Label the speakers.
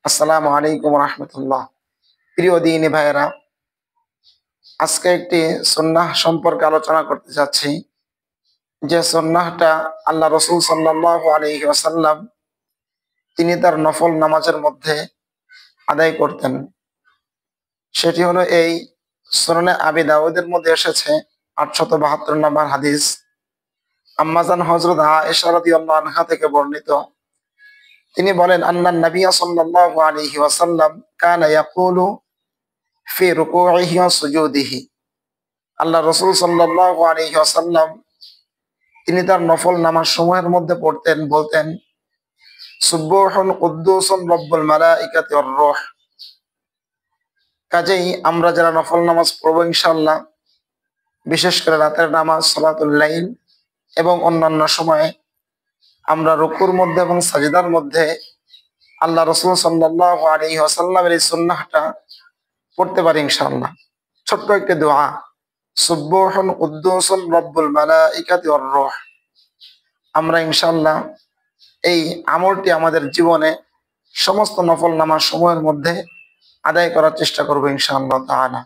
Speaker 1: আসসালামু আলাইকুম রহমতুল্লাহ। প্রিয় দিনী ভাইয়েরা, আজকে একটি সুন্নাহ সম্পর্কে আলোচনা করতে যাচ্ছি। যে সুন্নাহটা আল্লাহ রসুল সাল্লাল্লাহু আলাইহি ওয়াসাল্লাম তিনি তার নফল নামাজের মধ্যে আদায় করতেন। সেটি হলো এই সুনানে আবি দাউদের মধ্যে এসেছে 872 নম্বর হাদিস। আম্মাজান হযরত আয়েশা রাদিয়াল্লাহু আনহা থেকে বর্ণিত, তিনি বলেন, আন্নান নবী সাল্লাল্লাহু আলাইহি ওয়াসাল্লাম কানা ইয়াকুলু ফি রুকুইহি ওয়া সুজুদিহি। আল্লাহ রসুল সাল্লাল্লাহু আলাইহি ওয়াসাল্লাম তিনি তার নফল নামাজ সমূহের মধ্যে বলতেন, সুবহুন কুদ্দুসুন রব্বুল মালাইকাতি ওয়ার রূহ। কাজেই আমরা যারা নফল নামাজ পড়বো ইনশাআল্লাহ, বিশেষ করে রাতের নামাজ, সালাতুল লাইল এবং অন্যান্য সময়ে আমরা রুকুর মধ্যে এবং সাজদার মধ্যে আল্লাহ রসুল সাল্লাল্লাহু আলাইহি ওয়াসাল্লামের এই সুন্নাহটা পড়তে পারি ইনশাআল্লাহ। ছোট্ট একটি দোয়া, সুবহুন কুদ্দুসুন রব্বুল মালাইকাতি ওয়ার রূহ। আমরা ইনশাআল্লাহ এই আমলটি আমাদের জীবনে সমস্ত নফল নামাজ সমূহের মধ্যে আদায় করার চেষ্টা করবো ইনশাআল্লাহ তাআলা।